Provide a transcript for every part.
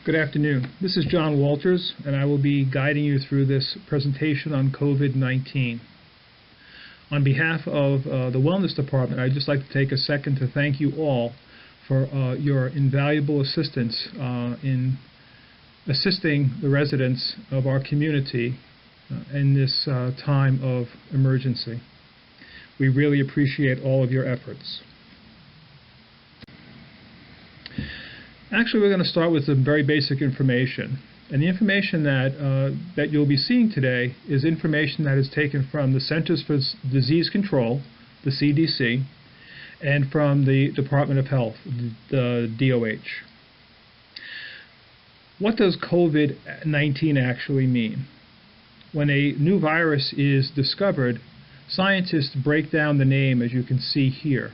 Good afternoon. This is John Walters, and I will be guiding you through this presentation on COVID-19. On behalf of the Wellness Department, I'd just like to take a second to thank you all for your invaluable assistance in assisting the residents of our community in this time of emergency. We really appreciate all of your efforts. Actually, we're going to start with some very basic information. And the information that you'll be seeing today is information that is taken from the Centers for Disease Control, the CDC, and from the Department of Health, the DOH. What does COVID-19 actually mean? When a new virus is discovered, scientists break down the name as you can see here.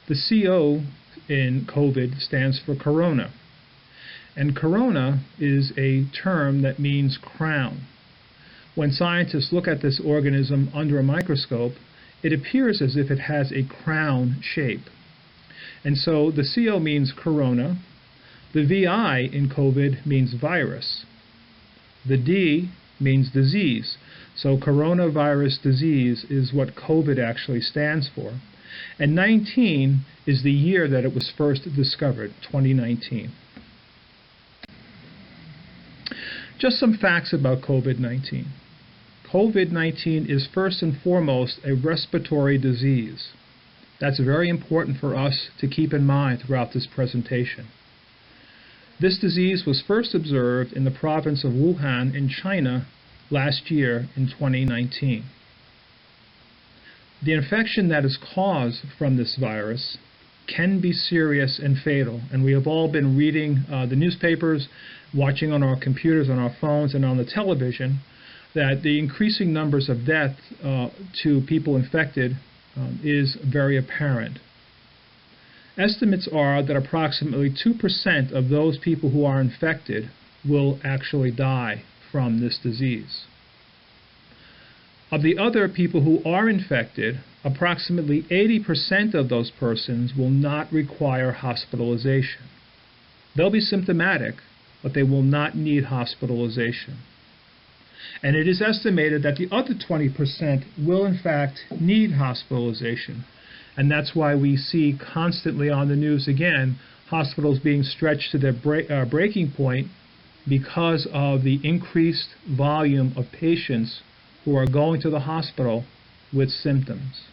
The CO in COVID stands for corona. And corona is a term that means crown. When scientists look at this organism under a microscope, it appears as if it has a crown shape. And so the CO means corona. The VI in COVID means virus. The D means disease. So coronavirus disease is what COVID actually stands for. And 19 is the year that it was first discovered, 2019. Just some facts about COVID-19. COVID-19 is first and foremost a respiratory disease. That's very important for us to keep in mind throughout this presentation. This disease was first observed in the province of Wuhan in China last year in 2019. The infection that is caused from this virus can be serious and fatal, and we have all been reading the newspapers, watching on our computers, on our phones, and on the television that the increasing numbers of death to people infected is very apparent. Estimates are that approximately 2% of those people who are infected will actually die from this disease. Of the other people who are infected, approximately 80% of those persons will not require hospitalization. They'll be symptomatic, but they will not need hospitalization. And it is estimated that the other 20% will in fact need hospitalization. And that's why we see constantly on the news again, hospitals being stretched to their breaking point because of the increased volume of patients who are going to the hospital with symptoms.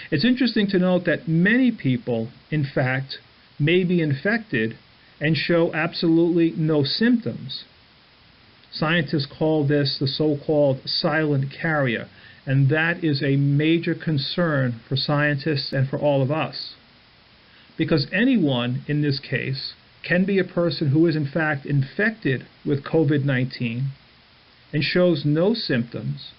It's interesting to note that many people, in fact, may be infected and show absolutely no symptoms. Scientists call this the so-called silent carrier, and that is a major concern for scientists and for all of us. Because anyone in this case can be a person who is in fact infected with COVID-19 and shows no symptoms,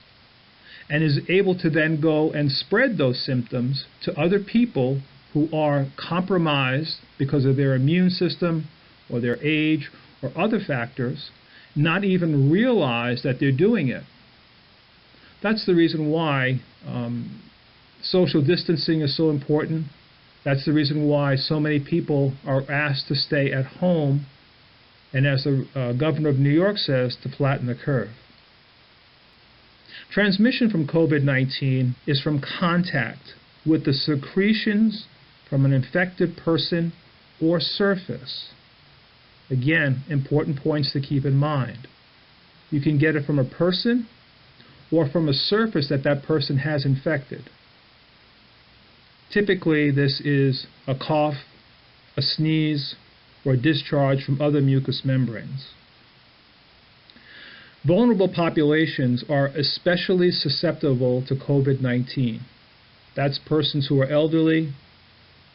and is able to then go and spread those symptoms to other people who are compromised because of their immune system or their age or other factors, not even realize that they're doing it. That's the reason why social distancing is so important. That's the reason why so many people are asked to stay at home, and as the governor of New York says, to flatten the curve. Transmission from COVID-19 is from contact with the secretions from an infected person or surface. Again, important points to keep in mind. You can get it from a person or from a surface that that person has infected. Typically, this is a cough, a sneeze, or a discharge from other mucous membranes. Vulnerable populations are especially susceptible to COVID-19. That's persons who are elderly,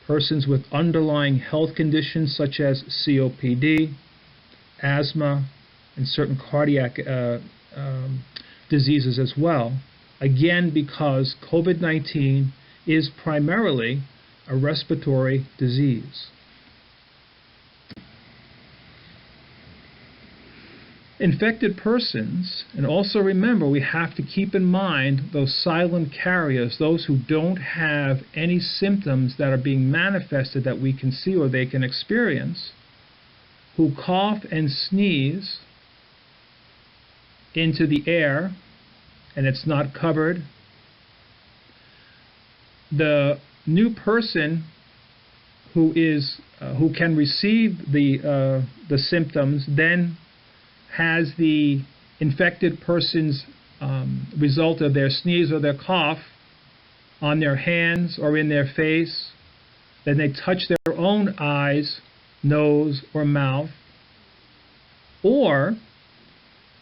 persons with underlying health conditions such as COPD, asthma, and certain cardiac diseases as well. Again, because COVID-19 is primarily a respiratory disease. Infected persons, and also remember we have to keep in mind those silent carriers, those who don't have any symptoms that are being manifested that we can see or they can experience, who cough and sneeze into the air and it's not covered, the new person who can receive the symptoms then has the infected person's result of their sneeze or their cough on their hands or in their face. Then they touch their own eyes, nose, or mouth. Or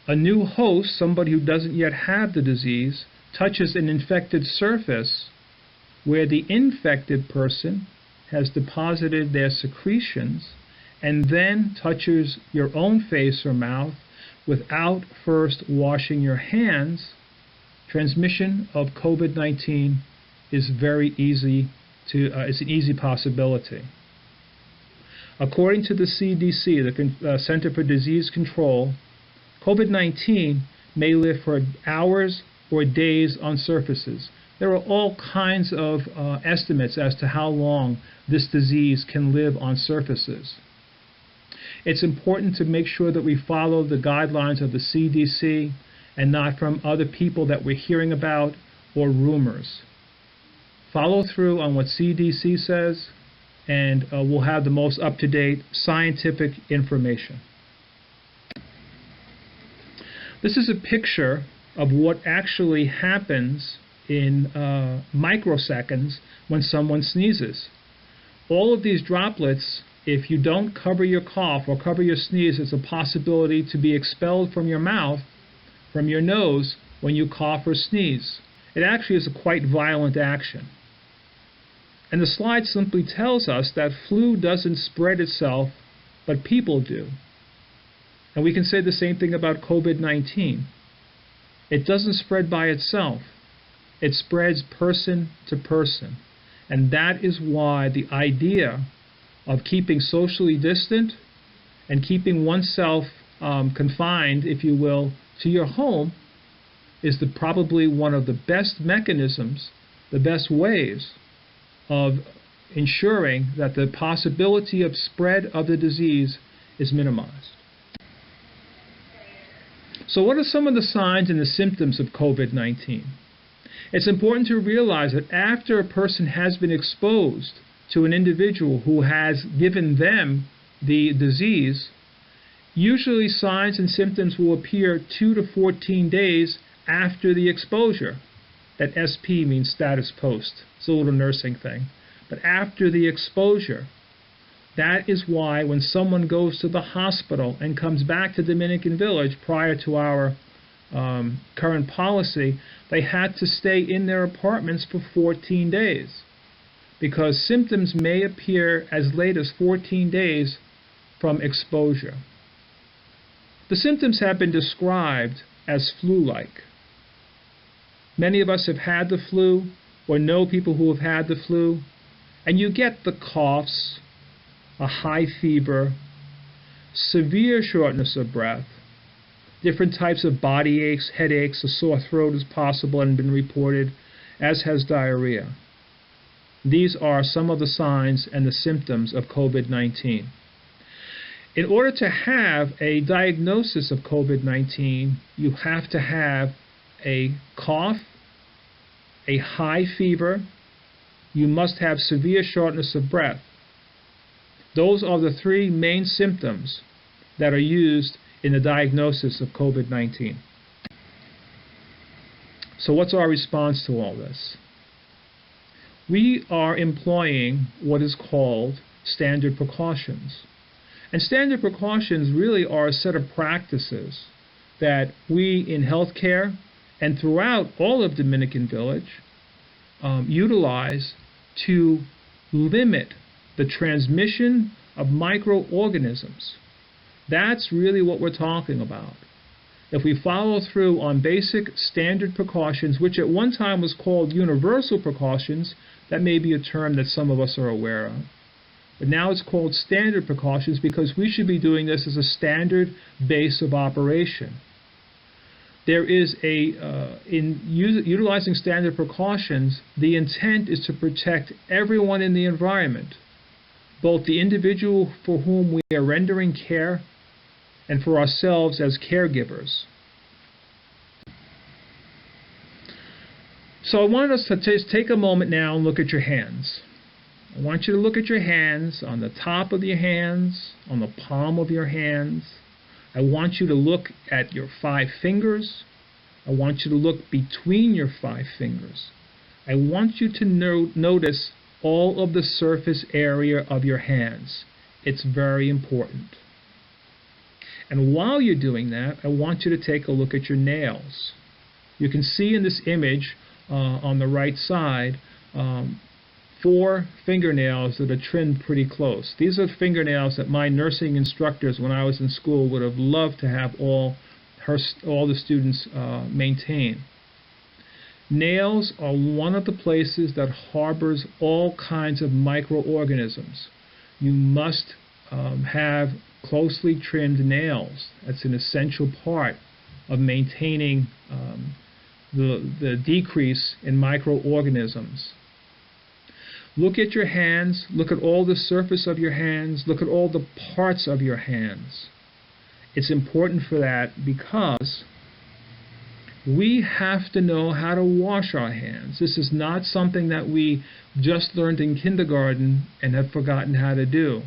a new host, somebody who doesn't yet have the disease, touches an infected surface where the infected person has deposited their secretions and then touches your own face or mouth without first washing your hands. Transmission of COVID-19 is it's an easy possibility. According to the CDC, the Center for Disease Control, COVID-19 may live for hours or days on surfaces. There are all kinds of estimates as to how long this disease can live on surfaces. It's important to make sure that we follow the guidelines of the CDC and not from other people that we're hearing about or rumors. Follow through on what CDC says, and we'll have the most up-to-date scientific information. This is a picture of what actually happens in microseconds when someone sneezes. All of these droplets, if you don't cover your cough or cover your sneeze, it's a possibility to be expelled from your mouth, from your nose, when you cough or sneeze. It actually is a quite violent action. And the slide simply tells us that flu doesn't spread itself, but people do. And we can say the same thing about COVID-19. It doesn't spread by itself. It spreads person to person. And that is why the idea of keeping socially distant and keeping oneself confined, if you will, to your home is probably one of the best mechanisms, the best ways of ensuring that the possibility of spread of the disease is minimized. So what are some of the signs and the symptoms of COVID-19? It's important to realize that after a person has been exposed to an individual who has given them the disease, usually signs and symptoms will appear 2 to 14 days after the exposure. That SP means status post. It's a little nursing thing. But after the exposure, that is why when someone goes to the hospital and comes back to Dominican Village prior to our current policy, they had to stay in their apartments for 14 days because symptoms may appear as late as 14 days from exposure. The symptoms have been described as flu-like. Many of us have had the flu or know people who have had the flu, and you get the coughs, a high fever, severe shortness of breath, different types of body aches, headaches, a sore throat is possible and been reported, as has diarrhea. These are some of the signs and the symptoms of COVID-19. In order to have a diagnosis of COVID-19, you have to have a cough, a high fever, you must have severe shortness of breath. Those are the three main symptoms that are used in the diagnosis of COVID-19. So what's our response to all this? We are employing what is called standard precautions. And standard precautions really are a set of practices that we in healthcare and throughout all of Dominican Village utilize to limit the transmission of microorganisms. That's really what we're talking about. If we follow through on basic standard precautions, which at one time was called universal precautions, that may be a term that some of us are aware of. But now it's called standard precautions because we should be doing this as a standard base of operation. There is utilizing standard precautions, the intent is to protect everyone in the environment, both the individual for whom we are rendering care and for ourselves as caregivers. So I want us to just take a moment now and look at your hands. I want you to look at your hands, on the top of your hands, on the palm of your hands. I want you to look at your 5 fingers. I want you to look between your 5 fingers. I want you to notice all of the surface area of your hands. It's very important. And while you're doing that, I want you to take a look at your nails. You can see in this image on the right side 4 fingernails that are trimmed pretty close. These are fingernails that my nursing instructors when I was in school would have loved to have all the students maintain. Nails are one of the places that harbors all kinds of microorganisms. You must have closely trimmed nails. That's an essential part of maintaining the decrease in microorganisms. Look at your hands. Look at all the surface of your hands. Look at all the parts of your hands. It's important for that because we have to know how to wash our hands. This is not something that we just learned in kindergarten and have forgotten how to do.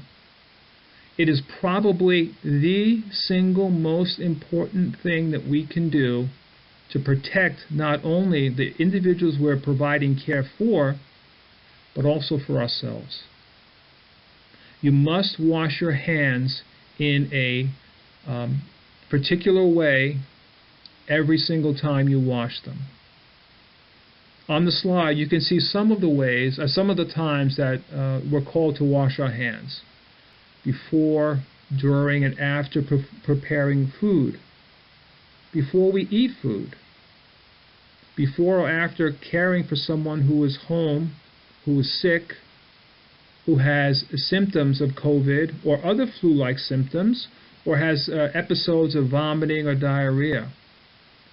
It is probably the single most important thing that we can do to protect not only the individuals we're providing care for, but also for ourselves. You must wash your hands in a particular way every single time you wash them. On the slide, you can see some of the ways, some of the times that we're called to wash our hands. Before, during, and after preparing food. Before we eat food. Before or after caring for someone who is home, who is sick, who has symptoms of COVID or other flu-like symptoms, or has episodes of vomiting or diarrhea.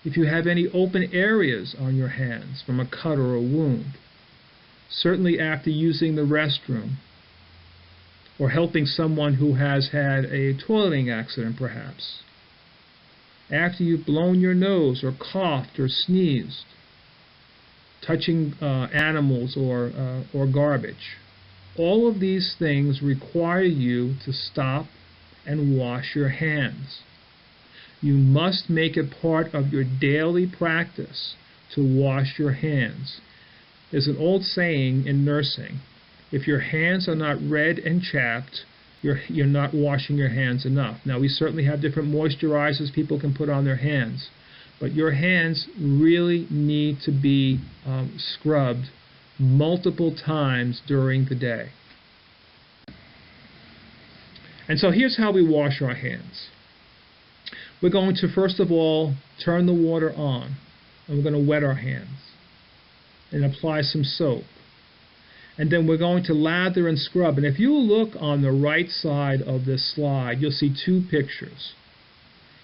If you have any open areas on your hands from a cut or a wound. Certainly after using the restroom, or helping someone who has had a toileting accident perhaps. After you've blown your nose or coughed or sneezed. Touching animals or garbage. All of these things require you to stop and wash your hands. You must make it part of your daily practice to wash your hands. There's an old saying in nursing, if your hands are not red and chapped, you're not washing your hands enough. Now, we certainly have different moisturizers people can put on their hands, but your hands really need to be scrubbed multiple times during the day. And so here's how we wash our hands. We're going to, first of all, turn the water on, and we're going to wet our hands and apply some soap. And then we're going to lather and scrub. And if you look on the right side of this slide, you'll see 2 pictures.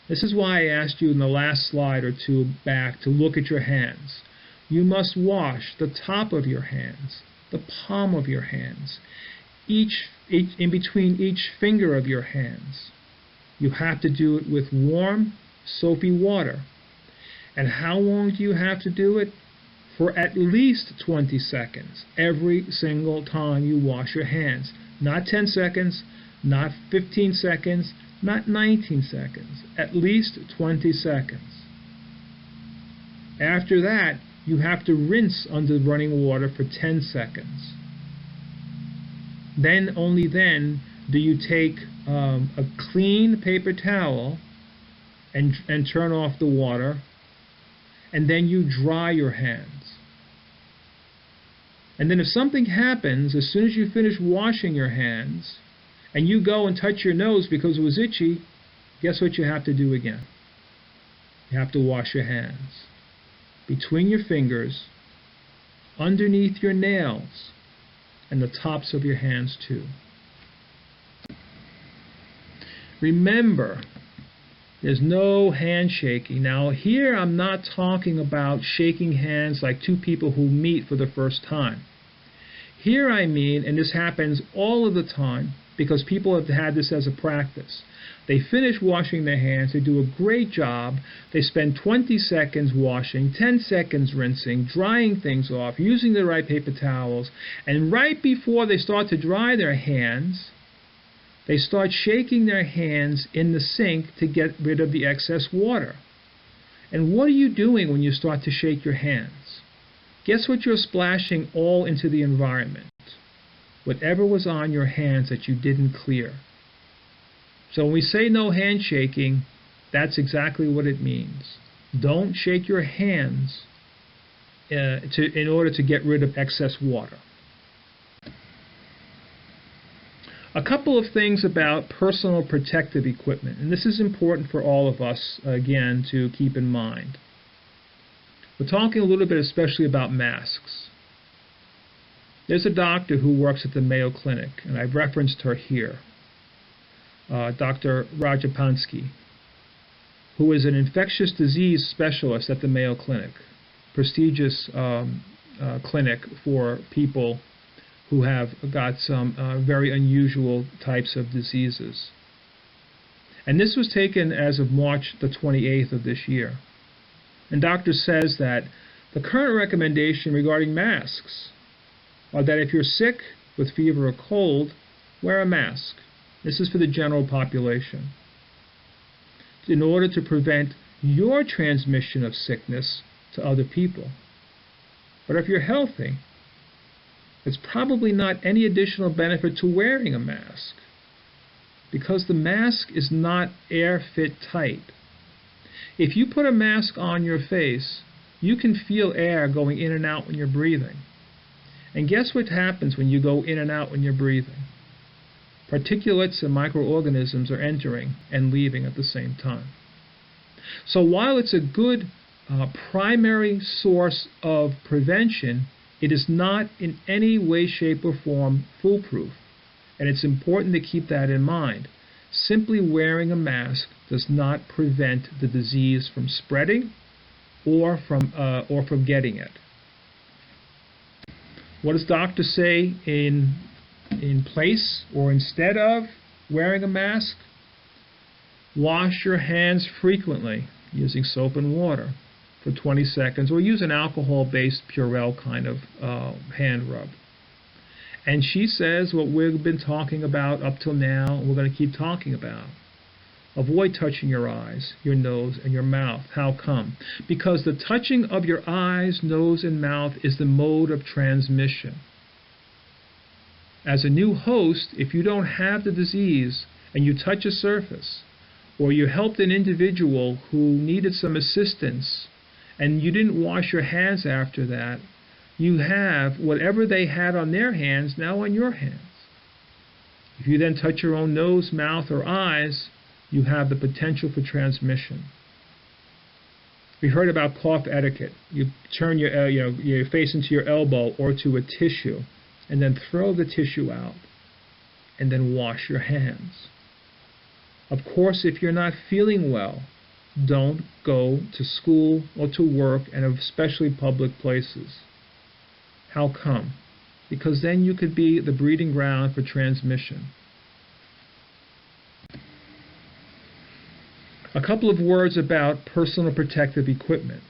This is why I asked you in the last slide or 2 back to look at your hands. You must wash the top of your hands, the palm of your hands, in between each finger of your hands. You have to do it with warm, soapy water. And how long do you have to do it? For at least 20 seconds every single time you wash your hands. Not 10 seconds, not 15 seconds, not 19 seconds. At least 20 seconds. After that, you have to rinse under running water for 10 seconds. Then, only then, do you take a clean paper towel and turn off the water, and then you dry your hands. And then if something happens, as soon as you finish washing your hands, and you go and touch your nose because it was itchy, guess what you have to do again? You have to wash your hands. Between your fingers, underneath your nails, and the tops of your hands too. Remember, there's no handshaking. Now here I'm not talking about shaking hands like 2 people who meet for the first time. Here I mean, and this happens all of the time because people have had this as a practice. They finish washing their hands, they do a great job, they spend 20 seconds washing, 10 seconds rinsing, drying things off, using the right paper towels, and right before they start to dry their hands, they start shaking their hands in the sink to get rid of the excess water. And what are you doing when you start to shake your hands? Guess what you're splashing all into the environment? Whatever was on your hands that you didn't clear. So when we say no handshaking, that's exactly what it means. Don't shake your hands in order to get rid of excess water. A couple of things about personal protective equipment, and this is important for all of us, again, to keep in mind. We're talking a little bit especially about masks. There's a doctor who works at the Mayo Clinic, and I've referenced her here, Dr. Rajapansky, who is an infectious disease specialist at the Mayo Clinic, prestigious clinic for people who have got some very unusual types of diseases. And this was taken as of March the 28th of this year. And doctor says that the current recommendation regarding masks are that if you're sick with fever or cold, wear a mask. This is for the general population, in order to prevent your transmission of sickness to other people. But if you're healthy, it's probably not any additional benefit to wearing a mask, because the mask is not air-fit tight. If you put a mask on your face, you can feel air going in and out when you're breathing. And guess what happens when you go in and out when you're breathing? Particulates and microorganisms are entering and leaving at the same time. So while it's a good primary source of prevention, it is not in any way, shape, or form foolproof. And it's important to keep that in mind. Simply wearing a mask does not prevent the disease from spreading or from getting it. What does doctor say in place or instead of wearing a mask? Wash your hands frequently using soap and water for 20 seconds, or use an alcohol-based Purell kind of hand rub. And she says what we've been talking about up till now, and we're going to keep talking about. Avoid touching your eyes, your nose, and your mouth. How come? Because the touching of your eyes, nose, and mouth is the mode of transmission. As a new host, if you don't have the disease and you touch a surface, or you helped an individual who needed some assistance and you didn't wash your hands after that, you have whatever they had on their hands now on your hands. If you then touch your own nose, mouth, or eyes, you have the potential for transmission. We heard about cough etiquette. You turn your face into your elbow or to a tissue, and then throw the tissue out, and then wash your hands. Of course, if you're not feeling well, don't go to school or to work, and especially public places. How come? Because then you could be the breeding ground for transmission. A couple of words about personal protective equipment.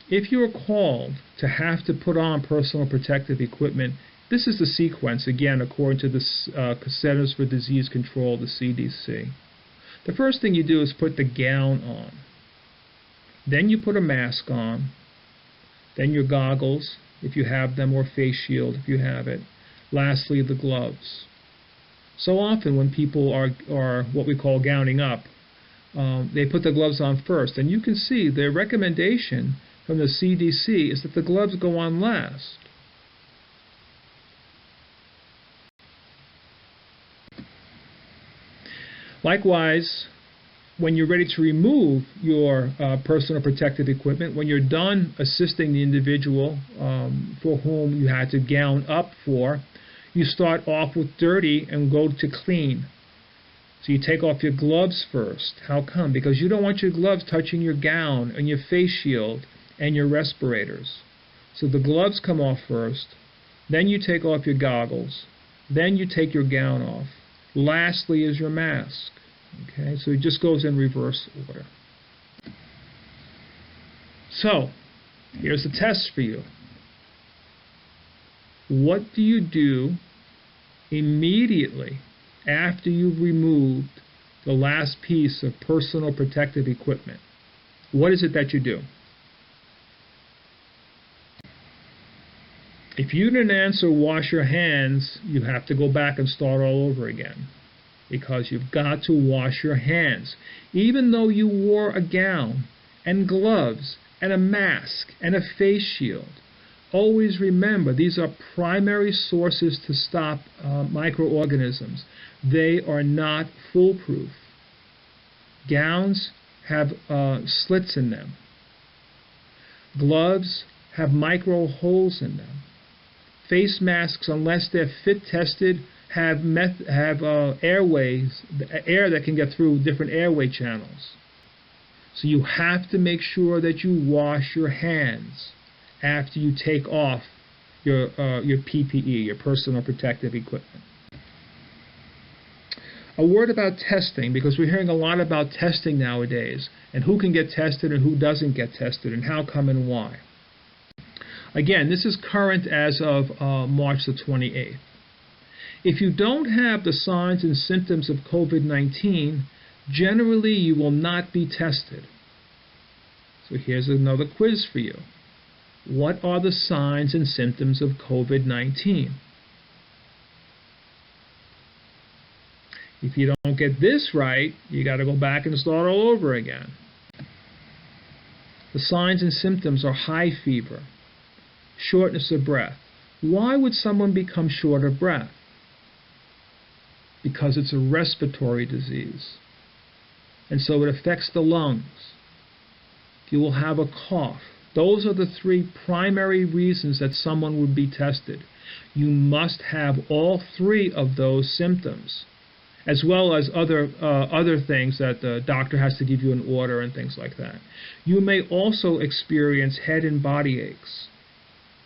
If you are called to have to put on personal protective equipment, this is the sequence, again, according to the Centers for Disease Control, the CDC. The first thing you do is put the gown on. Then you put a mask on. Then your goggles, if you have them, or face shield, if you have it. Lastly, the gloves. So often when people are what we call gowning up, they put the gloves on first. And you can see their recommendation from the CDC is that the gloves go on last. Likewise, when you're ready to remove your personal protective equipment, when you're done assisting the individual for whom you had to gown up for, you start off with dirty and go to clean. So you take off your gloves first. How come? Because you don't want your gloves touching your gown and your face shield and your respirators. So the gloves come off first. Then you take off your goggles. Then you take your gown off. Lastly is your mask. Okay, so it just goes in reverse order. So, here's the test for you. What do you do immediately after you've removed the last piece of personal protective equipment? What is it that you do? If you didn't answer wash your hands, you have to go back and start all over again, because you've got to wash your hands. Even though you wore a gown and gloves and a mask and a face shield, always remember these are primary sources to stop microorganisms. They are not foolproof. Gowns have slits in them. Gloves have micro holes in them. Face masks, unless they're fit tested, have airways, air that can get through different airway channels. So you have to make sure that you wash your hands after you take off your PPE, your personal protective equipment. A word about testing, because we're hearing a lot about testing nowadays, and who can get tested and who doesn't get tested, and how come and why. Again, this is current as of March the 28th. If you don't have the signs and symptoms of COVID-19, generally you will not be tested. So here's another quiz for you. What are the signs and symptoms of COVID-19? If you don't get this right, you got to go back and start all over again. The signs and symptoms are high fever, shortness of breath. Why would someone become short of breath? Because it's a respiratory disease, and so it affects the lungs. You will have a cough. Those are the three primary reasons that someone would be tested. You must have all three of those symptoms, as well as other things that the doctor has to give you an order and things like that. You may also experience head and body aches,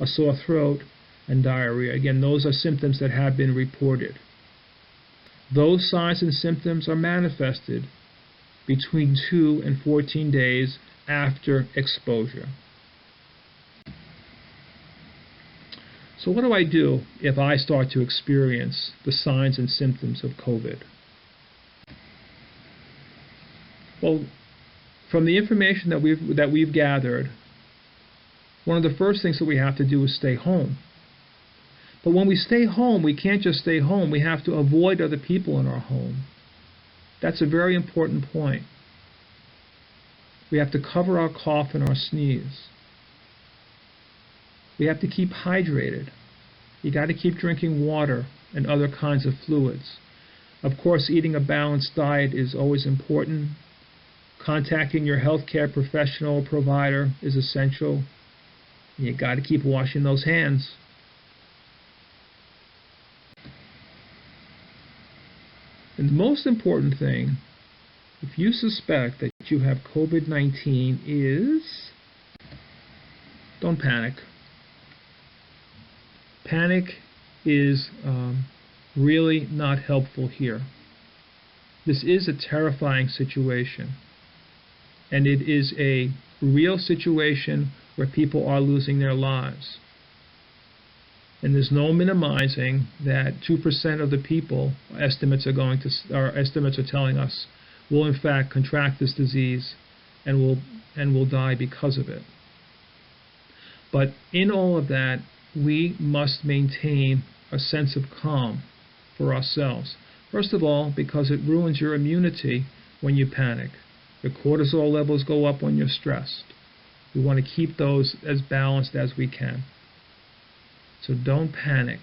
a sore throat, and diarrhea. Again, those are symptoms that have been reported. Those signs and symptoms are manifested between 2 and 14 days after exposure. So what do I do if I start to experience the signs and symptoms of COVID? Well, from the information that we've gathered, one of the first things that we have to do is stay home. But when we stay home, we can't just stay home. We have to avoid other people in our home. That's a very important point. We have to cover our cough and our sneeze. We have to keep hydrated. You got to keep drinking water and other kinds of fluids. Of course, eating a balanced diet is always important. Contacting your healthcare professional or provider is essential. You got to keep washing those hands. And the most important thing, if you suspect that you have COVID-19, is don't panic. Panic is really not helpful here. This is a terrifying situation, and it is a real situation where people are losing their lives. And there's no minimizing that 2% of the people, estimates are telling us, will in fact contract this disease and will die because of it. But in all of that, we must maintain a sense of calm for ourselves. First of all, because it ruins your immunity when you panic. Your cortisol levels go up when you're stressed. We want to keep those as balanced as we can. So don't panic.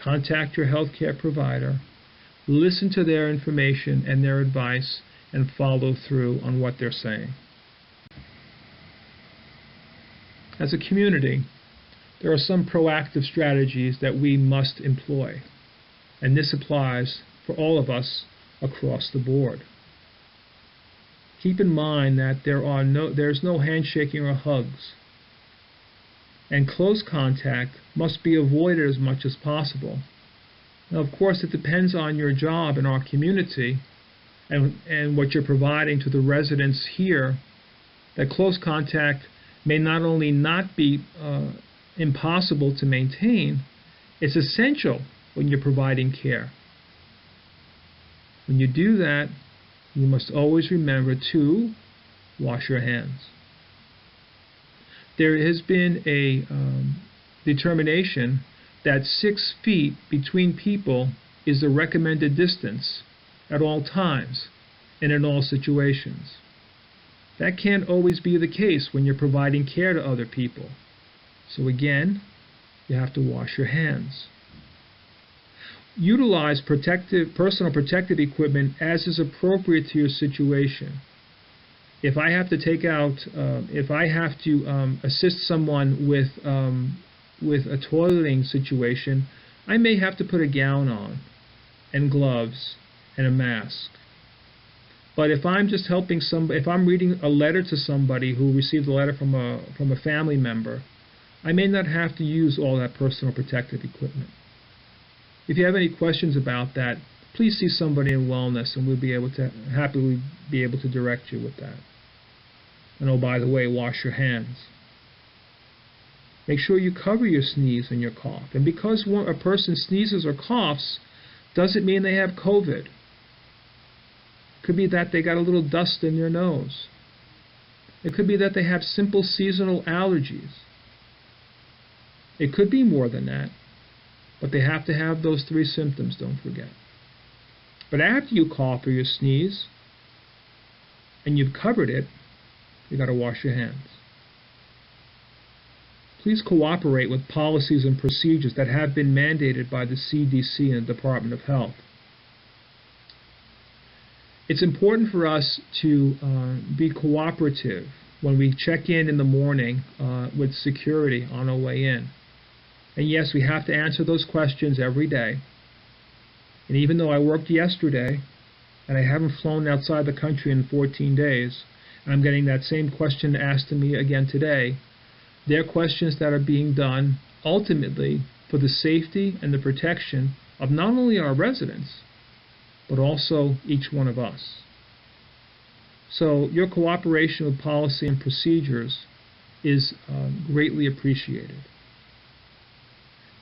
Contact your healthcare provider. Listen to their information and their advice and follow through on what they're saying. As a community, there are some proactive strategies that we must employ, and this applies for all of us across the board. Keep in mind that there's no handshaking or hugs. and close contact must be avoided as much as possible. Now, of course, it depends on your job in our community and what you're providing to the residents here, that close contact may not only not be impossible to maintain, it's essential when you're providing care. When you do that, you must always remember to wash your hands. There has been a determination that 6 feet between people is the recommended distance at all times and in all situations. That can't always be the case when you're providing care to other people. So again, you have to wash your hands. Utilize personal protective equipment as is appropriate to your situation. If I have to assist someone with a toileting situation, I may have to put a gown on and gloves and a mask. But if I'm just helping if I'm reading a letter to somebody who received a letter from a family member, I may not have to use all that personal protective equipment. If you have any questions about that, please see somebody in wellness, and we'll be able to happily be able to direct you with that. And oh, by the way, wash your hands. Make sure you cover your sneeze and your cough. And because a person sneezes or coughs, doesn't mean they have COVID. Could be that they got a little dust in their nose. It could be that they have simple seasonal allergies. It could be more than that, but they have to have those 3 symptoms, don't forget. But after you cough or you sneeze, and you've covered it, you got to wash your hands. Please cooperate with policies and procedures that have been mandated by the CDC and the Department of Health. It's important for us to be cooperative when we check in the morning with security on our way in. And yes, we have to answer those questions every day. And even though I worked yesterday, and I haven't flown outside the country in 14 days, and I'm getting that same question asked to me again today, they're questions that are being done ultimately for the safety and the protection of not only our residents, but also each one of us. So your cooperation with policy and procedures is greatly appreciated.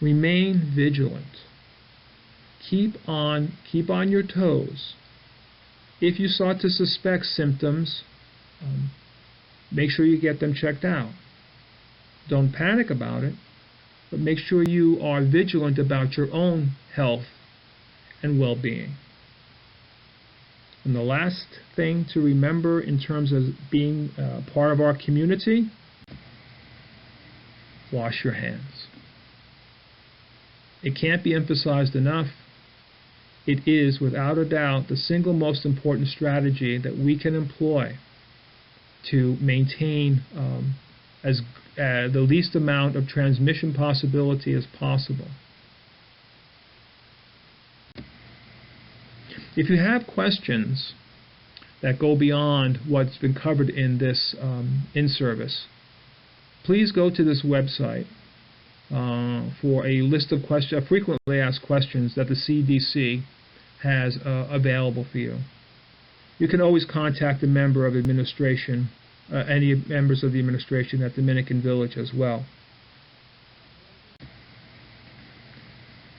Remain vigilant. Keep on your toes. If you start to suspect symptoms, make sure you get them checked out. Don't panic about it, but make sure you are vigilant about your own health and well-being. And the last thing to remember in terms of being part of our community, wash your hands. It can't be emphasized enough. It is, without a doubt, the single most important strategy that we can employ to maintain the least amount of transmission possibility as possible. If you have questions that go beyond what's been covered in this in-service, please go to this website for a list of frequently asked questions that the CDC has available for you. You can always contact a member of administration, any members of the administration at Dominican Village as well.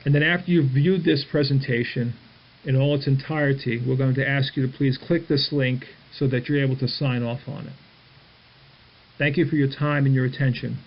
And then after you've viewed this presentation in all its entirety, we're going to ask you to please click this link so that you're able to sign off on it. Thank you for your time and your attention.